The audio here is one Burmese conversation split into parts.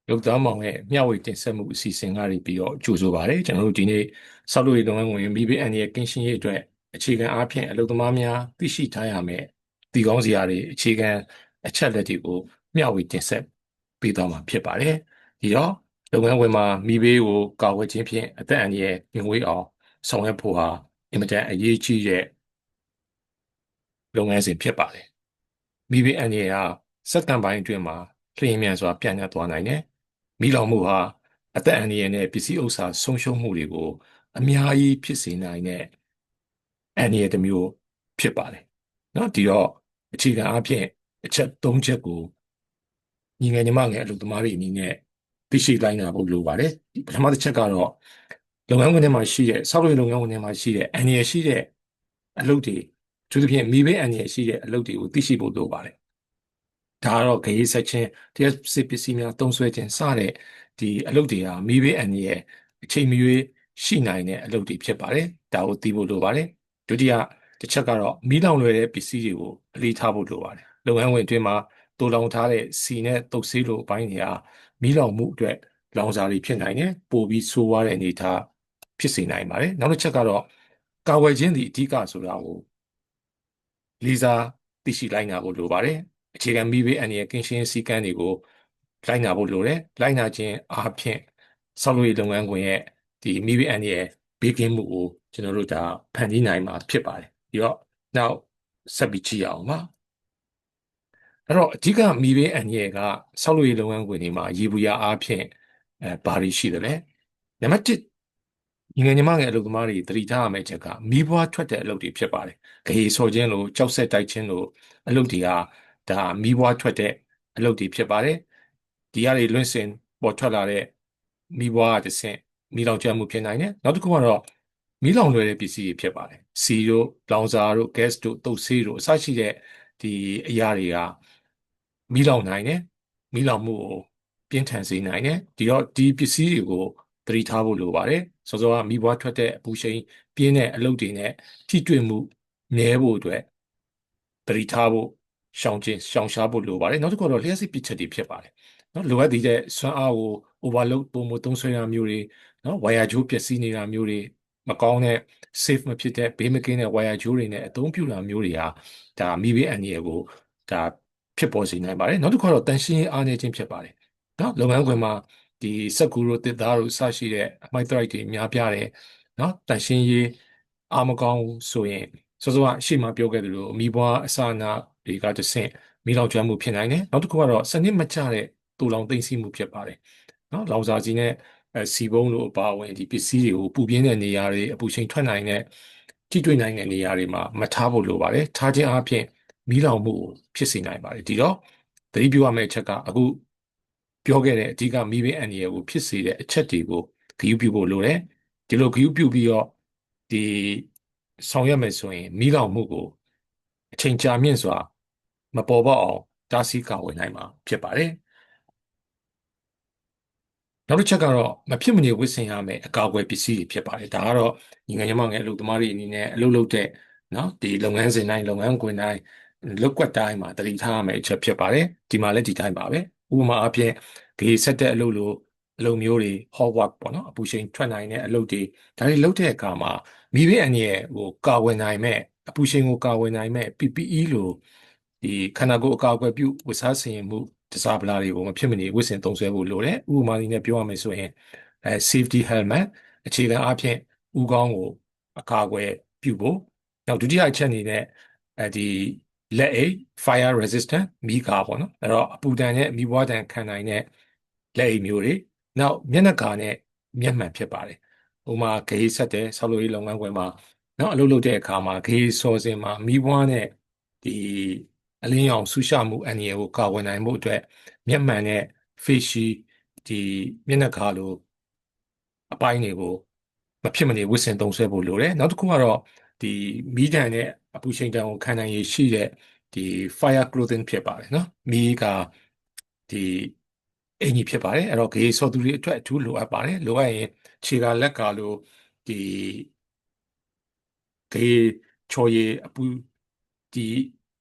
လုတ်သားမောင်ရဲ့မျှဝေတင်ဆက်မှုအစီအစဉ်ကနေပြီးတော့ကြိုဆိုပါရစေကျွန်တော်တို့ဒီနေ့ဆောက်လုပ်ရေးလုပ်ငန်းဝင်မိဘအန်ရဲ့ကင်းရှင်းရေးအတွက်အခြေခံအားဖြင့်အလုပ်သမားများသိရှိထားရမယ်ဒီကောင်းစရာတွေအခြေခံအချက်လက်တွေကိုမျှဝေတင်ဆက်ပေးသွားမှာဖြစ်ပါတယ်ဒီတော့လုပ်ငန်းဝင်မှာမိဘကိုကာဝယ်ခြင်းဖြင့်အသက်အန္တရာယ်ငြိမ်ဝေးအောင်ဆောင်ရွက်ဖို့ဟာအင်မတန်အရေးကြီးတဲ့လုပ်ငန်းစဉ်ဖြစ်ပါတယ်မိဘအန္တရာယ်ဟာစက္ကန့်ပိုင်းအတွင်းမှာလျင်မြန်စွာပြန့်နှံ့သွားနိုင်တယ်မိလောင်မှုဟာအသက်အန္တရာယ်နဲ့ပစ္စည်းဥစ္စာဆုံးရှုံးမှုတွေကိုအများကြီးဖြစ်စေနိုင်တဲ့အန္တရာယ်တစ်မျိုးဖြစ်ပါတယ်။နော်ဒီတော့အခြေခံအားဖြင့်အချက်၃ချက်ကိုညီငယ်ညီမငယ်အလုပ်သမားတွေအနေနဲ့သိရှိလိုက်နာဖို့လိုပါတယ်။ပထမတစ်ချက်ကတော့လုပ်ငန်းခွင်ထဲမှာရှိတဲ့ဆောက်လုပ်ရေးလုပ်ငန်းခွင်ထဲမှာရှိတဲ့အန္တရာယ်ရှိတဲ့အလုပ်တွေအထူးသဖြင့်မိဘအန္တရာယ်ရှိတဲ့အလုပ်တွေကိုသိရှိဖို့လိုပါတယ်။ဒါကတော့ဂရေးဆက်ခြင်းတရားစစ်ပစ္စည်းများသုံးစွဲခြင်းစတဲ့ဒီအလုပ်တွေဟာမိဘအန္တရာယ်အချိန်မရွေးရှိနိုင်တဲ့အလုပ်တွေဖြစ်ပါတယ်။ဒါကိုသိဖို့လိုပါတယ်။ဒုတိယတစ်ချက်ကတော့မီးလောင်လွယ်တဲ့ပစ္စည်းတွေကိုအလေးထားဖို့လိုပါတယ်။လုပ်ငန်းဝင်အတွင်းမှာတူလောင်ထားတဲ့စီနဲ့တုပ်ဆေးလိုအပိုင်းတွေဟာမီးလောင်မှုအတွက်လောင်စာတွေဖြစ်နိုင်တယ်။ပိုပြီးဆိုးွားတဲ့အနေအထားဖြစ်စေနိုင်ပါတယ်။နောက်တစ်ချက်ကတော့ကာဝယ်ခြင်းဒီအဓိကဆိုတာကိုလေးစားသိရှိလိုက်နာဖို့လိုပါတယ်။အခြေခံမိဘအန္တရာယ်ကင်းရှင်းစည်းကမ်းတွေကိုလိုက်နာဖို့လိုတယ်။လိုက်နာခြင်းအားဖြင့်ဆောက်လုပ်ရေးလုပ်ငန်းခွင်ရဲ့ဒီမိဘအန္တရာယ်ဘေးကင်းမှုကိုကျွန်တော်တို့ဒါဖန်တီးနိုင်မှာဖြစ်ပါတယ်။ဒီတော့နောက်ဆက်ပြီးကြည့်အောင်ပါ။အဲ့တော့အဓိကမိဘအန္တရာယ်ကဆောက်လုပ်ရေးလုပ်ငန်းခွင်တွေမှာရေဘူးရအားဖြင့်ဘာတွေရှိတယ်လဲ။နံပါတ်1ညီငယ်ညီမငယ်အလုပ်သမားတွေသတိထားရမယ့်ချက်ကမီးပွားထွက်တဲ့အလုပ်တွေဖြစ်ပါတယ်။ဂရေဆော်ခြင်းလို့ကြောက်ဆက်တိုက်ခြင်းလို့အလုပ်တွေဟာဒါမီးပွားထွက်တဲ့အလုပ်တွေဖြစ်ပါတယ်။ဒီကနေလွင့်စင်ပေါ်ထွက်လာတဲ့မီးပွားကတစ်ဆင့်မီးလောင်ကျွမ်းမှုဖြစ်နိုင်တယ်။နောက်တစ်ခုကတော့မီးလောင်လွယ်တဲ့ပစ္စည်းတွေဖြစ်ပါတယ်။စီတို့လောင်စာတို့ gas တို့တုပ်ဆေးတို့အစရှိတဲ့ဒီအရာတွေကမီးလောင်နိုင်တယ်။မီးလောင်မှုကိုပြင်းထန်စေနိုင်တယ်။ဒီတော့ဒီပစ္စည်းတွေကိုသတိထားဖို့လိုပါတယ်။စောစောကမီးပွားထွက်တဲ့အပူရှိန်ပြင်းတဲ့အလုပ်တွေနဲ့ထိတွေ့မှုနည်းဖို့အတွက်သတိထားဖို့ရှောင်ရှားဖို့လိုပါတယ်နောက်တစ်ခုတော့လျှက်စစ်ပစ်ချက်တွေဖြစ်ပါတယ်နော်လိုအပ်တဲ့စွမ်းအားကို overload ပုံမသုံးစွဲတာမျိုးတွေနော်ဝါယာကြိုးပျက်စီးနေတာမျိုးတွေမကောင်းတဲ့ safe မဖြစ်တဲ့ဘေးမကင်းတဲ့ဝါယာကြိုးတွေနဲ့အသုံးပြုတာမျိုးတွေဟာဒါမိဘအန္တရာယ်ကိုဒါဖြစ်ပေါ်စေနိုင်ပါတယ်နောက်တစ်ခုတော့တန်ရှင်းအားနည်းခြင်းဖြစ်ပါတယ်နော်လုပ်ငန်းခွင်မှာဒီစက်ကူတို့တစ်သားတို့စရှိတဲ့အမိုက်သရိုက်တွေများပြားတယ်နော်တန်ရှင်းရေးအားမကောင်းဆိုရင်စောစောကရှေ့မှာပြောခဲ့သလိုမိဘအစအနတွေကတစ်ဆင့်မိလောင်ကျွမ်းမှုဖြစ်နိုင်တယ်နောက်တစ်ခုကတော့စနစ်မကျတဲ့တူလောင်သိမ့်စီမှုဖြစ်ပါတယ်နော်လောင်စာကြီးနဲ့စီပုံးလိုအပါအဝင်ဒီပစ္စည်းတွေကိုပူပြင်းတဲ့နေရာတွေအပူချိန်ထွက်နိုင်တဲ့ထိတွေ့နိုင်တဲ့နေရာတွေမှာမထားဖို့လိုပါတယ်ထားခြင်းအပြင်မီးလောင်မှုကိုဖြစ်စေနိုင်ပါတယ်ဒီတော့သတိပြုရမယ့်အချက်ကအခုပြောခဲ့တဲ့အဓိကမီးဘေးအန္တရာယ်ကိုဖြစ်စေတဲ့အချက်တွေကိုဂရုပြုဖို့လိုတယ်ဒီလိုဂရုပြုပြီးတော့ဒီဆောင်ရွက်မယ်ဆိုရင်မီးလောင်မှုကိုအချိန်ကြာမြင့်စွာမပေါ်ပေါက်အောင်တားဆီးကာကွယ်နိုင်မှာဖြစ်ပါတယ်နောက်တစ်ချက်ကတော့မဖြစ်မနေဝတ်ဆင်ရမယ့်အကာအကွယ်ပစ္စည်းတွေဖြစ်ပါတယ်ဒါကတော့ညီငယ်ညီမငယ်အလုပ်သမားတွေအနေနဲ့အလုပ်လုပ်တဲ့နော်ဒီလုပ်ငန်းစဉ်တိုင်းလုပ်ငန်းခွင်တိုင်းလုပ်ကွက်တိုင်းမှာတတိထားရမယ့်အချက်ဖြစ်ပါတယ်ဒီမှာလည်းဒီတိုင်းပါပဲဥပမာအဖြစ်ဒီဆက်တဲ့အလုပ်လိုအလုပ်မျိုးတွေ hot work ပေါ့နော်အပူချိန်ထွက်နိုင်တဲ့အလုပ်တွေဒါတွေလုပ်တဲ့အခါမှာမိဘအန္တရာယ်ကိုကာကွယ်နိုင်မဲ့အပူချိန်ကိုကာကွယ်နိုင်မဲ့ PPE လိုဒီခန္ဓာကိုယ်အကာအကွယ်ပြုဝတ်စားဆင်မှုတစားပလာတွေကိုမဖြစ်မနေဝတ်ဆင်သုံးစွဲဖို့လိုတယ်ဥပမာအနေနဲ့ပြောရမယ်ဆိုရင်safety helmet အခြေခံအားဖြင့်ဦးခေါင်းကိုအကာအကွယ်ပြုဖို့နောက်ဒုတိယအချက်အနေနဲ့ဒီလက်အိတ် fire resistant မီးကာပေါ့နော်အဲ့တော့အပူဒဏ်နဲ့မီးပွားဒဏ်ခံနိုင်တဲ့လက်အိတ်မျိုးတွေနောက်မျက်နှာကာနဲ့မျက်မှန်ဖြစ်ပါတယ်ဥပမာဂေးဆက်တဲ့ဆောက်လုပ်ရေးလုပ်ငန်းခွင်မှာနောက်အလုပ်လုပ်တဲ့အခါမှာဂေးစော်စင်မှာမီးပွားနဲ့ဒီအလင်းရောင်ဆူရှမှုအန္တရာယ်ကိုကာကွယ်နိုင်မှုအတွက်မျက်မှန်နဲ့ face shield ဒီမျက်နှာကာလိုအပိုင်းတွေကိုမဖြစ်မနေဝတ်ဆင်သုံးစွဲဖို့လိုတယ်နောက်တစ်ခုကတော့ဒီမီးဒဏ်နဲ့အပူချိန်ဒဏ်ကိုခံနိုင်ရည်ရှိတဲ့ဒီ fire clothing ဖြစ်ပါတယ်နော်မီးကဒီအင်ကြီးဖြစ်ပါတယ်အဲ့တော့ဂေးဆော်သူတွေအတွက်အထူးလိုအပ်ပါတယ်လိုအပ်ရင်ခြေကလက်ကလိုဒီဂေးချော်ရည်အပူဒီ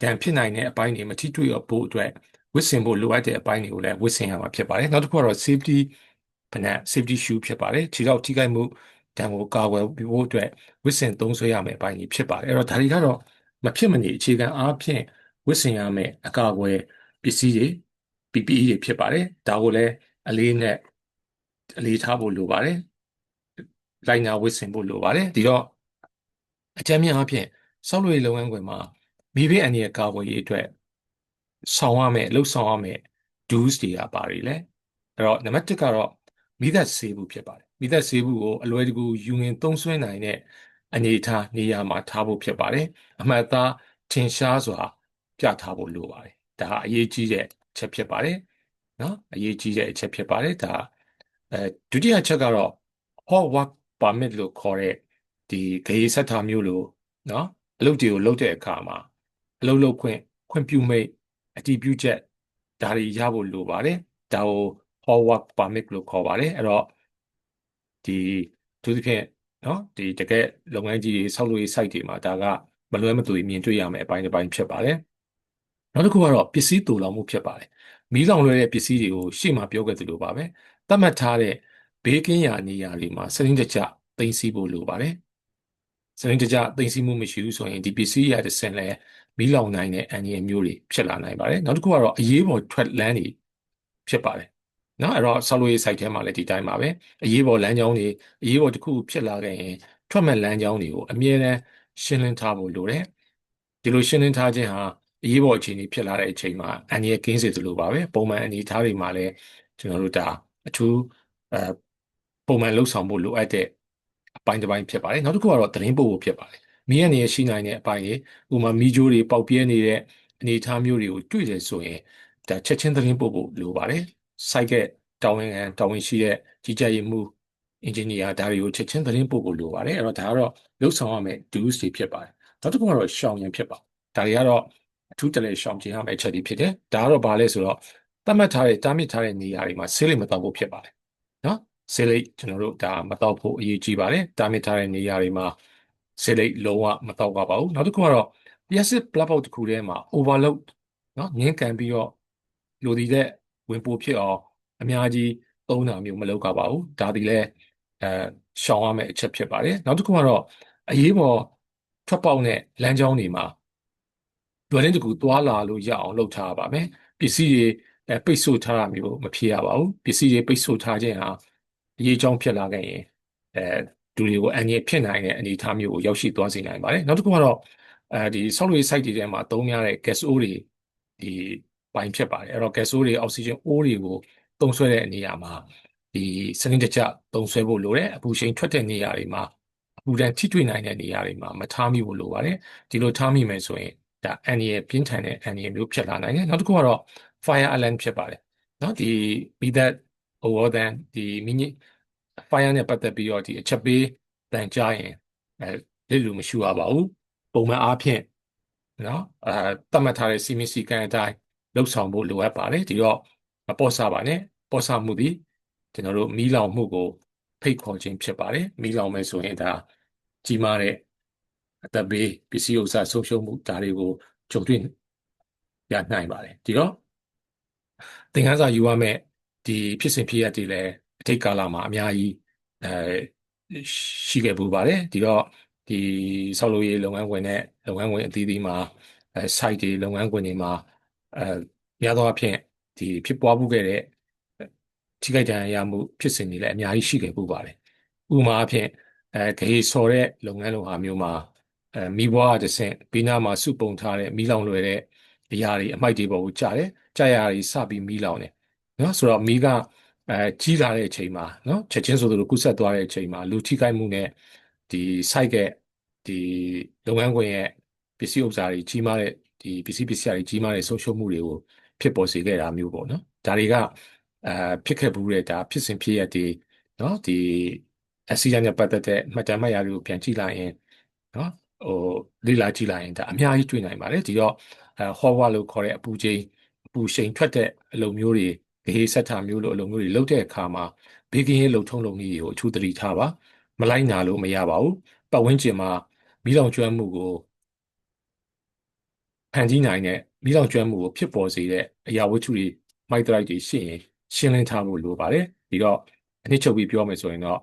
ဒဏ်ဖြစ်နိုင်တဲ့အပိုင်းတွေမထိတွေ့ရဖို့အတွက် ဝတ်ဆင်ဖို့လိုအပ်တဲ့အပိုင်းတွေကိုလည်းဝတ်ဆင်ရမှာဖြစ်ပါတယ်နောက်တစ်ခုကတော့ safety ဖနက် safety shoe ဖြစ်ပါတယ်ခြေထောက်ထိခိုက်မှုဒဏ်ကိုကာကွယ်ဖို့အတွက်ဝတ်ဆင်သုံးစွဲရမယ့်အပိုင်းကြီးဖြစ်ပါတယ်အဲ့တော့ဒါတွေကတော့မဖြစ်မနေအခြေခံအားဖြင့်ဝတ်ဆင်ရမယ့်အကာအကွယ်ပစ္စည်းတွေ PPE တွေဖြစ်ပါတယ်ဒါကိုလည်းအလေးနဲ့အလေးထားဖို့လိုပါတယ်လိုက်နာဝတ်ဆင်ဖို့လိုပါတယ်ဒီတော့အကြမ်းများအဖြစ်ဆောက်လုပ်ရေးလုပ်ငန်းခွင်မှာမိဘအန္တရာယ်ကာကွယ်ရေးအတွက်ဆောင်ရမယ်လှုပ်ဆောင်ရမယ် dues တွေကပါတွေလေအဲ့တော့နံပါတ်1ကတော့မိသက်ဆေးဘူးဖြစ်ပါတယ်မိသက်ဆေးဘူးကိုအလွယ်တကူယူငင်သုံးစွဲနိုင်တဲ့အနေအထားနေရာမှာထားဖို့ဖြစ်ပါတယ်အမှတ်အသားထင်ရှားစွာပြထားဖို့လိုပါတယ်ဒါဟာအရေးကြီးတဲ့ချက်ဖြစ်ပါတယ်နော်အရေးကြီးတဲ့အချက်ဖြစ်ပါတယ်ဒါဒုတိယချက်ကတော့ hot work permit လို့ခေါ်တဲ့ဒီဂရေဆက်တာမျိုးလို့နော်အလုပ်တွေကိုလုပ်တဲ့အခါမှာအလုပ်လုပ်ခွင့်ပြုမိတ်အတည်ပြုချက်ဒါတွေရဖို့လိုပါတယ်ဒါကို hot work permit လို့ခေါ်ပါတယ်အဲ့တော့ဒီသူသဖြင့်နော်ဒီတကယ်လုပ်ငန်းကြီးတွေဆောက်လုပ်ရေး site တွေမှာဒါကမလွဲမသွေမြင်တွေ့ရမယ့်အပိုင်းတစ်ပိုင်းဖြစ်ပါတယ်နောက်တစ်ခုကတော့ပစ္စည်းတူလောင်မှုဖြစ်ပါတယ်မီးလောင်လွှဲတဲ့ပစ္စည်းတွေကိုရှေ့မှာပြောခဲ့သလိုပါပဲသတ်မှတ်ထားတဲ့ဘေးကင်းရာနေရာတွေမှာစနစ်တကျသိမ်းဆည်းဖို့လိုပါတယ်စနစ်တကျသိမ်းဆည်းမှုမရှိဘူးဆိုရင်ဒီပစ္စည်းရတဲ့ဆင်လဲမီးလောင်နိုင်တဲ့အန္တရာယ်မျိုးတွေဖြစ်လာနိုင်ပါတယ်နောက်တစ်ခုကတော့အရေးပေါ်ထွက်လမ်းတွေဖြစ်ပါတယ်နော်အဲ့တော့ဆောက်လုပ်ရေး site ထဲမှာလည်းဒီတိုင်းပါပဲအရေးပေါ်လမ်းကြောင်းတွေအရေးပေါ်တစ်ခုဖြစ်လာခဲ့ရင်ထွက်မဲ့လမ်းကြောင်းတွေကိုအမြဲတမ်းရှင်းလင်းထားဖို့လိုတယ်ဒီလိုရှင်းလင်းထားခြင်းဟာအရေးပေါ်အခြေအနေဖြစ်လာတဲ့အချိန်မှာအန္တရာယ်ကင်းစေသလိုပါပဲပုံမှန်အနေအထားတွေမှာလည်းကျွန်တော်တို့ဒါအထူးအဲပုံမှန်လှုပ်ဆောင်ဖို့လိုအပ်တဲ့အပိုင်းတစ်ပိုင်းဖြစ်ပါတယ်နောက်တစ်ခုကတော့သတင်းပို့ဖို့ဖြစ်ပါတယ်မီးအနေရရှိနိုင်တဲ့အပိုင်းတွေဥပမာမီးကြိုးတွေပေါက်ပြဲနေတဲ့အနေအထားမျိုးတွေကိုတွေ့တယ်ဆိုရင်ဒါချက်ချင်းသတင်းပို့ဖို့လိုပါတယ်စိုက်ကတာဝန်ရှိတဲ့ကြီးကြပ်ရေးမှုအင်ဂျင်နီယာဒါတွေကိုချက်ချင်းသတင်းပို့ဖို့လိုပါတယ်အဲ့တော့ဒါကတော့လှုပ်ဆောင်ရမယ့် dues တွေဖြစ်ပါတယ်နောက်တစ်ခုကတော့ရှောင်ရင်ဖြစ်ပါဒါတွေကတော့အထူးတလဲရှောင်ကျဉ်ရမယ့်အချက်တွေဖြစ်တယ်ဒါကတော့ဘာလဲဆိုတော့သတ်မှတ်ထားတဲ့တားမြစ်ထားတဲ့နေရာတွေမှာဆေးလိပ်မတောက်ဖို့ဖြစ်ပါတယ်နော်ဆေးလိပ်ကျွန်တော်တို့ဒါမတောက်ဖို့အရေးကြီးပါတယ်တားမြစ်ထားတဲ့နေရာတွေမှာဆေးလိပ်လုံးဝမတောက်ပါဘူးနောက်တစ်ခုကတော့လျှက်စစ်ပလက်ပေါက်တစ်ခုထဲမှာ overload နော်ငင်းကန်ပြီးတော့လိုတည်တဲ့ဝင်ပို့ဖြစ်အောင်အများကြီးသုံးတာမျိုးမလုပ်ကြပါဘူးဒါဒီလဲအဲရှောင်ရမယ့်အချက်ဖြစ်ပါတယ်နောက်တစ်ခုကတော့အရေးပေါ်ထွက်ပေါက်နဲ့လမ်းကြောင်းတွေမှာဒွယ်လင်းတကူသွားလာလို့ရအောင်လုပ်ထားပါမယ်ပစ္စည်းတွေပိတ်ဆို့ထားတာမျိုးမဖြစ်ရပါဘူးပစ္စည်းတွေပိတ်ဆို့ထားခြင်းဟာအရေးကြောင်းဖြစ်လာခဲ့ရင်ဒူတွေကိုအန္တရာယ်ဖြစ်နိုင်တဲ့အနေအထားမျိုးကိုရောက်ရှိသွားစေနိုင်ပါတယ်နောက်တစ်ခုကတော့ဒီဆောက်လုပ်ရေး site တွေထဲမှာသုံးများတဲ့ gas အိုးတွေဒီပိုင်းဖြစ်ပါတယ်အဲ့တော့ gas အိုးတွေအောက်ဆီဂျင်အိုးတွေကိုသုံးဆွဲတဲ့နေရာမှာဒီစနစ်တကျသုံးဆွဲဖို့လိုတယ်အပူရှိန်ထွက်တဲ့နေရာတွေမှာအပူဒဏ်ထိတွေ့နိုင်တဲ့နေရာတွေမှာမထားမိဖို့လိုပါတယ်ဒီလိုထားမိမယ်ဆိုရင်ဒါအန္တရာယ်ပြင်းထန်တဲ့အန္တရာယ်မျိုးဖြစ်လာနိုင်တယ်နောက်တစ်ခုကတော့ fire alarm ဖြစ်ပါတယ်နော်ဒီမီးသတ်ဩဝါသံဒီမိနစ် fire နဲ့ပတ်သက်ပြီးတော့ဒီအချက်ပေးတန်ကြားရင်လစ်လူမရှူရပါဘူးပုံမှန်အားဖြင့်နော်သတ်မှတ်ထားတဲ့စီမီစီကန်အတိုင်းလှုပ်ဆောင်ဖို့လိုအပ်ပါတယ်ဒီတော့မပေါ့ဆပါနဲ့ပေါ့ဆမှုသည်ကျွန်တော်တို့မီးလောင်မှုကိုဖိတ်ခေါ်ခြင်းဖြစ်ပါတယ်မီးလောင်မယ်ဆိုရင်ဒါကြီးမားတဲ့အသက်ဘေးပစ္စည်းဥစ္စာဆုံးရှုံးမှုဒါတွေကိုကြုံတွေ့ရနိုင်ပါတယ်ဒီတော့သင်ခန်းစာယူရမယ့်ဒီဖြစ်စဉ်ဖြစ်ရပ်တွေလည်းအထိတ်ကာလမှာအများကြီးရှိခဲ့ပူပါတယ်ဒီတော့ဒီဆောက်လုပ်ရေးလုပ်ငန်းခွင်နဲ့လုပ်ငန်းခွင်အသီးသီးမှာsite တွေလုပ်ငန်းခွင်တွေမှာများသောအားဖြင့်ဒီဖြစ်ပွားမှုခဲ့တဲ့ထိခိုက်ဒဏ်ရာရမှုဖြစ်စဉ်တွေလည်းအများကြီးရှိခဲ့ပူပါတယ်ဥပမာအဖြစ်ဂေဆော်တဲ့လုပ်ငန်းလိုဟာမျိုးမှာမီးပွားတစ်ဆင့်ပြီးနားမှာစုပုံထားတဲ့မီးလောင်လွယ်တဲ့အရာတွေအမိုက်တွေပေါ်ကိုကျတယ်ကြာရတွေစပြီးမီးလောင်တယ်နော်ဆိုတော့မီးကကြီးလာတဲ့အချိန်မှာနော်ချက်ချင်းဆိုသလိုကူးဆက်သွားတဲ့အချိန်မှာလူထိခိုက်မှုနဲ့ဒီ site ရဲ့ဒီလုပ်ငန်းခွင်ရဲ့ပစ္စည်းဥစ္စာတွေကြီးမားတဲ့ဒီပစ္စည်းတွေကြီးမားတဲ့ဆုံးရှုံးမှုတွေကိုဖြစ်ပေါ်စေခဲ့တာမျိုးပေါ့နော်ဒါတွေကဖြစ်ခဲ့ဘူးတဲ့ဒါဖြစ်စဉ်ဖြစ်ရပ်တွေနော်ဒီ accident နဲ့ပတ်သက်တဲ့မှတ်တမ်းမှတ်ရာတွေကိုပြန်ကြည့်လိုက်ရင်နော်လေ့လာကြည့်လိုက်ရင်ဒါအများကြီးတွေ့နိုင်ပါတယ်ဒီတော့hot လို့ခေါ်တဲ့အပူရှိန်ထွက်တဲ့အလုပ်မျိုးတွေဂေးဆက်တာမျိုးလိုအလုပ်မျိုးတွေလုပ်တဲ့အခါမှာဘေးကင်းရေးလုပ်ထုံးလုပ်နည်းတွေကိုအထူးသတိထားပါမလိုက်နာလို့မရပါဘူးပတ်ဝန်းကျင်မှာမီးလောင်ကျွမ်းမှုကိုဖန်တီးနိုင်တဲ့ မီးလောင်ကျွမ်းမှုကိုဖြစ်ပေါ်စေတဲ့အရာဝတ္ထုတွေမိုက်ဒရိုက်တွေရှိရင်ရှင်းလင်းထားဖို့လိုပါတယ်ပြီးတော့အနည်းချုပ်ပြီးပြောမယ်ဆိုရင်တော့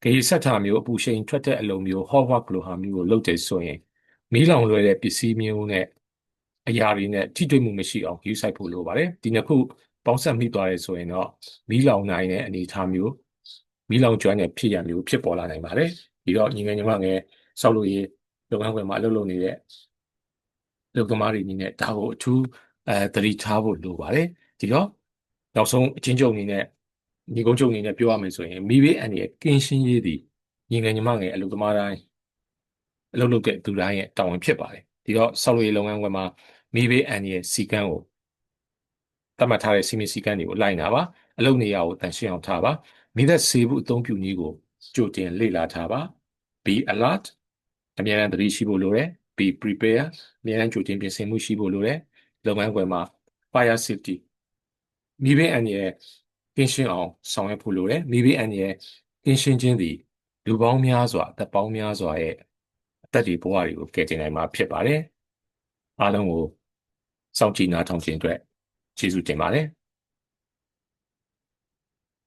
ဂေဆက်ထားမျိုးအပူရှိန်ထွက်တဲ့အလုံးမျိုး hot work လိုဟာမျိုးကိုလုပ်တယ်ဆိုရင်မီးလောင်လွယ်တဲ့ပစ္စည်းမျိုးနဲ့အရာတွေနဲ့ထိတွေ့မှုမရှိအောင်ယူဆိုင်ဖို့လိုပါတယ်ဒီနှစ်ခုပေါင်းစပ်မိသွားတယ်ဆိုရင်တော့မီးလောင်နိုင်တဲ့အနေအထားမျိုးမီးလောင်ကျွမ်းတဲ့ဖြစ်ရမျိုးဖြစ်ပေါ်လာနိုင်ပါတယ်ပြီးတော့ညီငယ်ညီမငယ်ဆောက်လုပ်ရေးလုပ်ငန်းခွင်မှာအလုပ်လုပ်နေတဲ့လုပ်သမားတွေအနေနဲ့ဒါကိုအထူးသတိထားဖို့လိုပါတယ်ဒီတော့နောက်ဆုံးအချင်းချုပ်အနေနဲ့ညီကုန်းချုပ်အနေနဲ့ပြောရမယ်ဆိုရင်မိဘေးအန္တရာယ်ကင်းရှင်းရေးသည်ညီငယ်ညီမငယ်အလုပ်သမားတိုင်းအလုပ်လုပ်တဲ့သူတိုင်းရဲ့တာဝန်ဖြစ်ပါတယ်ဒီတော့ဆောက်လုပ်ရေးလုပ်ငန်းခွင်မှာမိဘေးအန္တရာယ်စီကံကိုသတ်မှတ်ထားတဲ့စီမံစည်းကမ်းတွေကိုလိုက်နာပါအလုပ်နေရာကိုတန်ရှင်းအောင်ထားပါမိသက်စေဖို့အသုံးပြုနည်းကိုကြိုတင်လေ့လာထားပါ be alert အများအားသတိရှိဖို့လိုတယ် be prepare အများအားကြိုတင်ပြင်ဆင်မှုရှိဖို့လိုတယ်လုပ်ငန်းခွင်မှာ fire safety မိဘေးအန္တရာယ်ကင်းရှင်းအောင်ဆောင်ရွက်ဖို့လိုတယ်မိဘေးအန္တရာယ်ကင်းရှင်းခြင်းသည်လူပေါင်းများစွာအသက်ပေါင်းများစွာရဲ့အသက်တွေဘဝတွေကိုကယ်တင်နိုင်မှာဖြစ်ပါတယ်အားလုံးကိုစောင့်ကြည့်နားထောင်ခြင်းအတွက်ကျေးဇူးတင်ပါတယ်